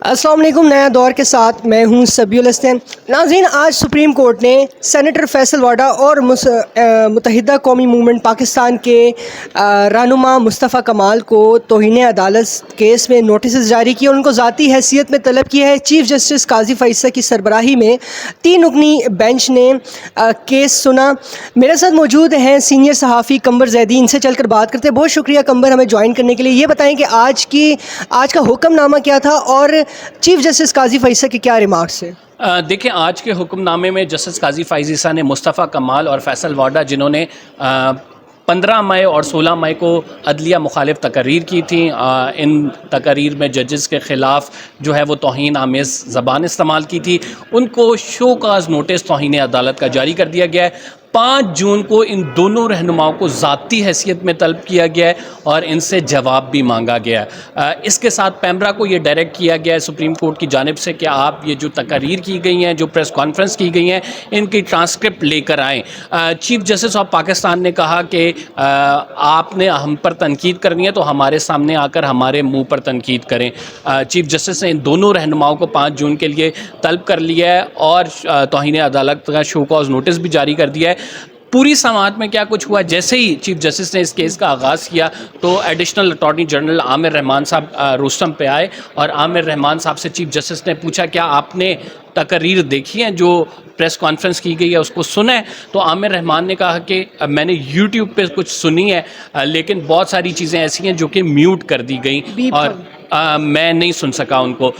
السلام علیکم. نیا دور کے ساتھ میں ہوں سبی الحسن. ناظرین, آج سپریم کورٹ نے سینیٹر فیصل واڈا اور متحدہ قومی موومنٹ پاکستان کے رہنما مصطفیٰ کمال کو توہین عدالت کیس میں نوٹسز جاری کیے اور ان کو ذاتی حیثیت میں طلب کیا ہے. چیف جسٹس قاضی فائزہ کی سربراہی میں 3 رکنی بینچ نے کیس سنا. میرے ساتھ موجود ہیں سینئر صحافی قمبر زیدی. ان سے چل کر بات کرتے ہیں. بہت شکریہ قمبر ہمیں جوائن کرنے کے لیے. یہ بتائیں کہ آج کا حکم نامہ کیا تھا اور چیف جسٹس قاضی فائزہ کے کیا ریمارکس ہیں؟ دیکھیں, آج کے حکم نامے میں جسٹس قاضی فائزہ نے مصطفیٰ کمال اور فیصل واڈا, جنہوں نے 15 مئی اور 16 مئی کو عدلیہ مخالف تقاریر کی تھیں, ان تقاریر میں ججز کے خلاف جو ہے وہ توہین آمیز زبان استعمال کی تھی, ان کو شو کاز نوٹس توہین عدالت کا جاری کر دیا گیا ہے. 5 جون کو ان دونوں رہنماؤں کو ذاتی حیثیت میں طلب کیا گیا ہے اور ان سے جواب بھی مانگا گیا ہے. اس کے ساتھ پیمرا کو یہ ڈائریکٹ کیا گیا ہے سپریم کورٹ کی جانب سے کہ آپ یہ جو تقاریر کی گئی ہیں, جو پریس کانفرنس کی گئی ہیں, ان کی ٹرانسکرپٹ لے کر آئیں. چیف جسٹس آف پاکستان نے کہا کہ آپ نے ہم پر تنقید کرنی ہے تو ہمارے سامنے آ کر ہمارے منہ پر تنقید کریں. چیف جسٹس نے ان دونوں رہنماؤں کو 5 جون کے لیے طلب کر لیا ہے اور توہین عدالت کا شو کاز نوٹس بھی جاری کر دیا ہے. پوری سماعت میں کیا کچھ ہوا, جیسے ہی چیف جسٹس نے اس کیس کا آغاز کیا تو ایڈیشنل اٹارنی جنرل عامر رحمان صاحب روسٹم پہ آئے اور عامر رحمان صاحب سے چیف جسٹس نے پوچھا کیا آپ نے تقاریر دیکھی ہیں, جو پریس کانفرنس کی گئی ہے اس کو سنا ہے؟ تو عامر رحمان نے کہا کہ میں نے یوٹیوب پہ کچھ سنی ہے لیکن بہت ساری چیزیں ایسی ہیں جو کہ میوٹ کر دی گئیں اور میں نہیں سن سکا ان کو.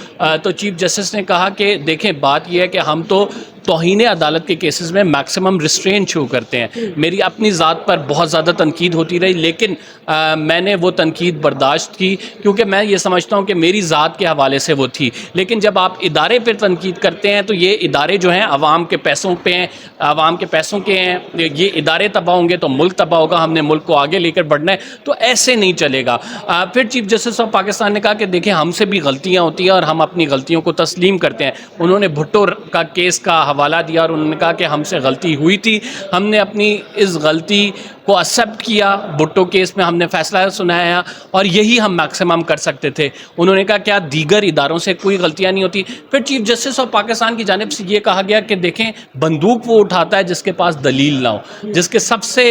تو چیف جسٹس نے کہا کہ دیکھیں, بات یہ ہے کہ ہم تو توہین عدالت کے کیسز میں میکسیمم ریسٹرین شو کرتے ہیں. میری اپنی ذات پر بہت زیادہ تنقید ہوتی رہی لیکن میں نے وہ تنقید برداشت کی کیونکہ میں یہ سمجھتا ہوں کہ میری ذات کے حوالے سے وہ تھی. لیکن جب آپ ادارے پر تنقید کرتے ہیں تو یہ ادارے جو ہیں عوام کے پیسوں پہ ہیں, عوام کے پیسوں کے ہیں. یہ ادارے تباہ ہوں گے تو ملک تباہ ہوگا. ہم نے ملک کو آگے لے کر بڑھنا ہے, تو ایسے نہیں چلے گا. پھر چیف جسٹس آف پاکستان نے کہا کہ دیکھیں, ہم سے بھی غلطیاں ہوتی ہیں اور ہم اپنی غلطیوں کو تسلیم کرتے ہیں. انہوں نے بھٹو کا کیس کا حوالہ دیا اور انہوں نے کہا کہ ہم سے غلطی ہوئی تھی, ہم نے اپنی اس غلطی کو ایکسیپٹ کیا. بھٹو کیس میں ہم نے فیصلہ سنایا اور یہی ہم میکسیمم کر سکتے تھے. انہوں نے کہا کیا دیگر اداروں سے کوئی غلطیاں نہیں ہوتی؟ پھر چیف جسٹس آف پاکستان کی جانب سے یہ کہا گیا کہ دیکھیں, بندوق وہ اٹھاتا ہے جس کے پاس دلیل نہ ہو, جس کے سب سے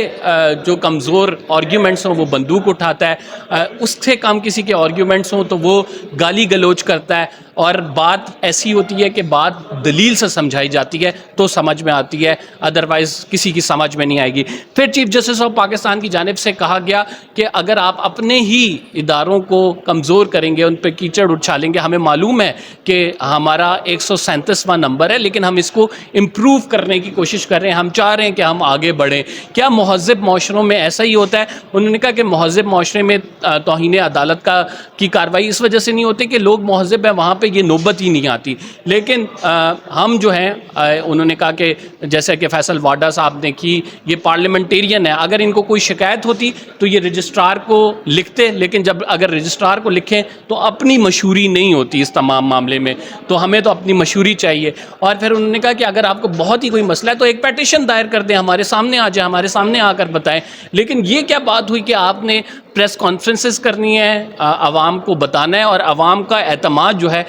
جو کمزور آرگیومنٹس ہوں وہ بندوق اٹھاتا ہے, اس سے کم کسی کے آرگیومنٹس ہوں تو وہ گالی گلوچ کرتا ہے. اور بات ایسی ہوتی ہے کہ بات دلیل سے سمجھائی جاتی ہے تو سمجھ میں آتی ہے, ادروائز کسی کی سمجھ میں نہیں آئے گی. پھر چیف جسٹس آف پاکستان کی جانب سے کہا گیا کہ اگر آپ اپنے ہی اداروں کو کمزور کریں گے, ان پہ کیچڑ اچھالیں گے, ہمیں معلوم ہے کہ ہمارا 137واں نمبر ہے لیکن ہم اس کو امپروو کرنے کی کوشش کر رہے ہیں, ہم چاہ رہے ہیں کہ ہم آگے بڑھیں. کیا مہذب معاشروں میں ایسا ہی ہوتا ہے؟ انہوں نے کہا کہ مہذب معاشرے میں توہین عدالت کی کارروائی اس وجہ سے نہیں ہوتی کہ لوگ مہذب ہیں, وہاں پہ یہ نوبت ہی نہیں آتی. لیکن ہم جو ہیں, انہوں نے کہا کہ جیسے کہ فیصل واڈا صاحب نے کی, یہ پارلیمنٹیرین ہے, اگر ان کو کوئی شکایت ہوتی تو یہ رجسٹرار کو لکھتے, لیکن جب اگر رجسٹرار کو لکھیں تو اپنی مشہوری نہیں ہوتی اس تمام معاملے میں, تو ہمیں تو اپنی مشہوری چاہیے. اور پھر انہوں نے کہا کہ اگر آپ کو بہت ہی کوئی مسئلہ ہے تو ایک پیٹیشن دائر کر دیں, ہمارے سامنے آ جائیں, ہمارے سامنے آ کر بتائیں. لیکن یہ کیا بات ہوئی کہ آپ نے پریس کانفرنسز کرنی ہے, عوام کو بتانا ہے اور عوام کا اعتماد جو ہے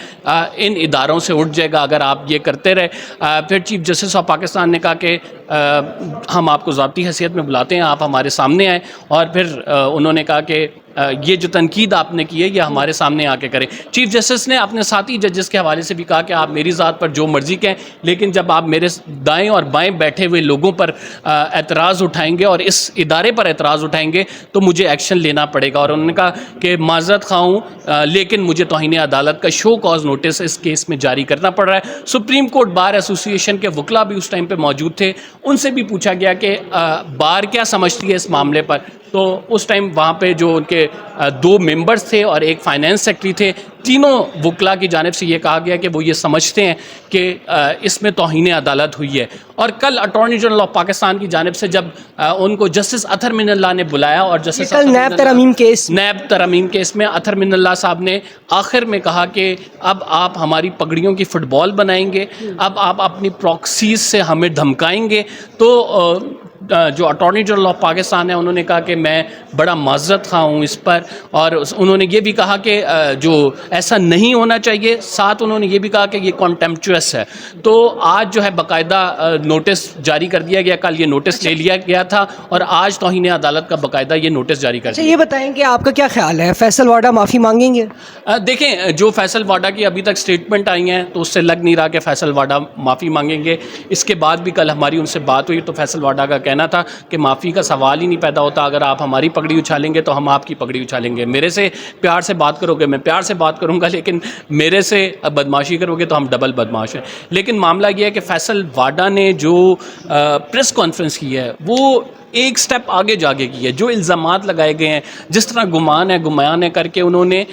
ان اداروں سے اٹھ جائے گا اگر آپ یہ کرتے رہے. پھر چیف جسٹس آف پاکستان نے کہا کہ ہم آپ کو ذاتی حیثیت میں بلاتے ہیں, آپ ہمارے سامنے آئیں. اور پھر انہوں نے کہا کہ یہ جو تنقید آپ نے کی ہے یہ ہمارے سامنے آ کے کریں. چیف جسٹس نے اپنے ساتھی ججز کے حوالے سے بھی کہا کہ آپ میری ذات پر جو مرضی کہیں, لیکن جب آپ میرے دائیں اور بائیں بیٹھے ہوئے لوگوں پر اعتراض اٹھائیں گے اور اس ادارے پر اعتراض اٹھائیں گے تو مجھے ایکشن لینا پڑے گا. اور انہوں نے کہا کہ معذرت خواہ ہوں لیکن مجھے توہین عدالت کا شو کاز نوٹس اس کیس میں جاری کرنا پڑ رہا ہے. سپریم کورٹ بار ایسوسی ایشن کے وکلاء بھی اس ٹائم پہ موجود تھے, ان سے بھی پوچھا گیا کہ بار کیا سمجھتی ہے اس معاملے پر. تو اس ٹائم وہاں پہ جو ان کے 2 ممبرز تھے اور ایک فائنینس سیکرٹری تھے, تینوں وکلاء کی جانب سے یہ کہا گیا کہ وہ یہ سمجھتے ہیں کہ اس میں توہین عدالت ہوئی ہے. اور کل اٹارنی جنرل آف پاکستان کی جانب سے جب ان کو جسٹس اطہر من اللہ نے بلایا اور جسٹس نیب ترمیم کیس میں اطہر من اللہ صاحب نے آخر میں کہا کہ اب آپ ہماری پگڑیوں کی فٹ بال بنائیں گے, اب آپ اپنی پراکسیز سے ہمیں دھمکائیں گے. تو جو اٹارنی جنرل آف پاکستان ہے انہوں نے کہا کہ میں بڑا معذرت خواہ ہوں اس پر، اور انہوں نے یہ بھی کہا کہ جو ایسا نہیں ہونا چاہیے، ساتھ انہوں نے یہ بھی کہا کہ یہ کانٹمپچوس ہے. تو آج جو ہے باقاعدہ نوٹس جاری کر دیا گیا، کل یہ نوٹس لے لیا گیا تھا اور آج توہین عدالت کا باقاعدہ یہ نوٹس جاری کر اچھا دیا. یہ بتائیں کہ آپ کا کیا خیال ہے، فیصل واڈا معافی مانگیں گے؟ دیکھیں جو فیصل واڈا کی ابھی تک سٹیٹمنٹ آئی ہیں تو اس سے لگ نہیں رہا کہ فیصل واڈا معافی مانگیں گے. اس کے بعد بھی کل ہماری ان سے بات ہوئی تو فیصل واڈا کا کہنا تھا کہ معافی کا سوال ہی نہیں پیدا ہوتا، اگر آپ ہماری پگڑی اچھالیں گے تو ہم آپ کی پگڑی اچھالیں گے. میرے سے پیار سے بات کرو گے میں پیار سے بات کروں گا، لیکن میرے سے بدماشی کرو گے تو ہم ڈبل بدماش ہیں. لیکن معاملہ یہ ہے کہ فیصل واڈا نے جو پریس کانفرنس کی ہے وہ ایک سٹیپ آگے جا کے کی ہے. جو الزامات لگائے گئے ہیں، جس طرح گمان ہے کر کے انہوں نے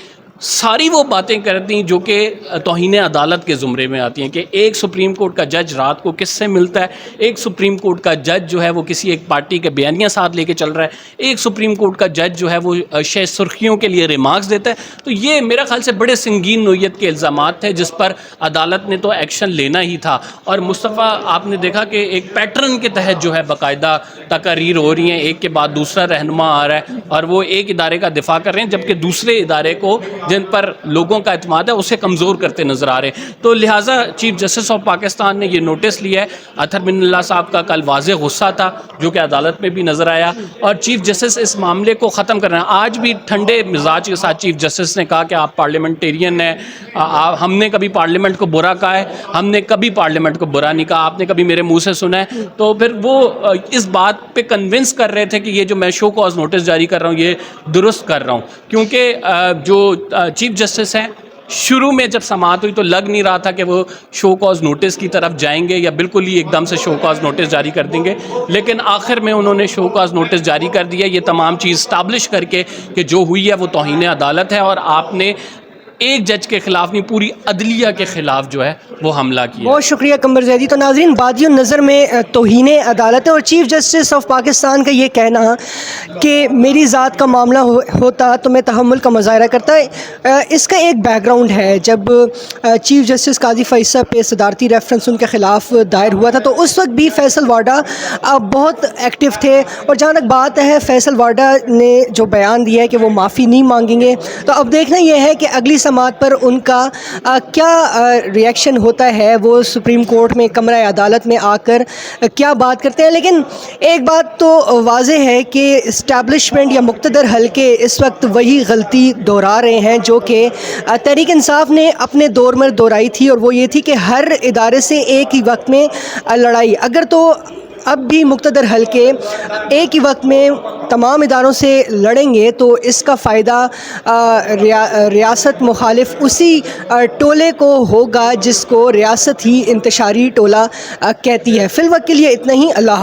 ساری وہ باتیں کر دیں جو کہ توہین عدالت کے زمرے میں آتی ہیں، کہ ایک سپریم کورٹ کا جج رات کو کس سے ملتا ہے، ایک سپریم کورٹ کا جج جو ہے وہ کسی ایک پارٹی کے بیانیہ ساتھ لے کے چل رہا ہے، ایک سپریم کورٹ کا جج جو ہے وہ شہ سرخیوں کے لیے ریمارکس دیتا ہے. تو یہ میرا خیال سے بڑے سنگین نوعیت کے الزامات تھے جس پر عدالت نے تو ایکشن لینا ہی تھا. اور مصطفیٰ آپ نے دیکھا کہ ایک پیٹرن کے تحت جو ہے باقاعدہ تقاریر ہو رہی ہیں، ایک کے بعد دوسرا رہنما آ رہا ہے اور وہ ایک ادارے کا دفاع کر رہے ہیں جبکہ دوسرے ادارے کو جن پر لوگوں کا اعتماد ہے اسے کمزور کرتے نظر آ رہے ہیں. تو لہٰذا چیف جسٹس آف پاکستان نے یہ نوٹس لیا ہے. اطہر بن اللہ صاحب کا کل واضح غصہ تھا جو کہ عدالت میں بھی نظر آیا، اور چیف جسٹس اس معاملے کو ختم کر رہے ہیں. آج بھی ٹھنڈے مزاج کے ساتھ چیف جسٹس نے کہا کہ آپ پارلیمنٹیرین ہیں، ہم نے کبھی پارلیمنٹ کو برا کہا ہے، ہم نے کبھی پارلیمنٹ کو برا نہیں کہا، آپ نے کبھی میرے منہ سے سنا ہے. تو پھر وہ اس بات پہ کنونس کر رہے تھے کہ یہ جو میں شو کاز نوٹس جاری کر رہا ہوں یہ درست کر رہا ہوں، کیونکہ جو چیف جسٹس ہیں شروع میں جب سماعت ہوئی تو لگ نہیں رہا تھا کہ وہ شو کاز نوٹس کی طرف جائیں گے یا بالکل ہی ایک دم سے شو کاز نوٹس جاری کر دیں گے، لیکن آخر میں انہوں نے شو کاز نوٹس جاری کر دیا یہ تمام چیز اسٹیبلش کر کے کہ جو ہوئی ہے وہ توہین عدالت ہے اور آپ نے ایک جج کے خلاف نہیں پوری عدلیہ کے خلاف جو ہے وہ حملہ کیا. بہت شکریہ قمر زیدی. تو ناظرین بادی النظر میں توہین عدالت ہے اور چیف جسٹس آف پاکستان کا یہ کہنا کہ میری ذات کا معاملہ ہوتا تو میں تحمل کا مظاہرہ کرتا ہے. اس کا ایک بیک گراؤنڈ ہے. جب چیف جسٹس قاضی فیصل پہ صدارتی ریفرنس ان کے خلاف دائر ہوا تھا تو اس وقت بھی فیصل واڈا بہت ایکٹیو تھے، اور جہاں تک بات ہے فیصل واڈا نے جو بیان دیا ہے کہ وہ معافی نہیں مانگیں گے، تو اب دیکھنا یہ ہے کہ اگلی سماعت پر ان کا کیا ریئیکشن ہوتا ہے، وہ سپریم کورٹ میں کمرہ عدالت میں آ کر کیا بات کرتے ہیں. لیکن ایک بات تو واضح ہے کہ اسٹیبلشمنٹ یا مقتدر حلقے اس وقت وہی غلطی دہرا رہے ہیں جو کہ تحریک انصاف نے اپنے دور میں دہرائی تھی، اور وہ یہ تھی کہ ہر ادارے سے ایک ہی وقت میں لڑائی. اگر تو اب بھی مقتدر حلقے ایک ہی وقت میں تمام اداروں سے لڑیں گے تو اس کا فائدہ ریاست مخالف اسی ٹولے کو ہوگا جس کو ریاست ہی انتشاری ٹولہ کہتی ہے. فی الوقت کے لیے اتنا ہی. اللہ حافظ.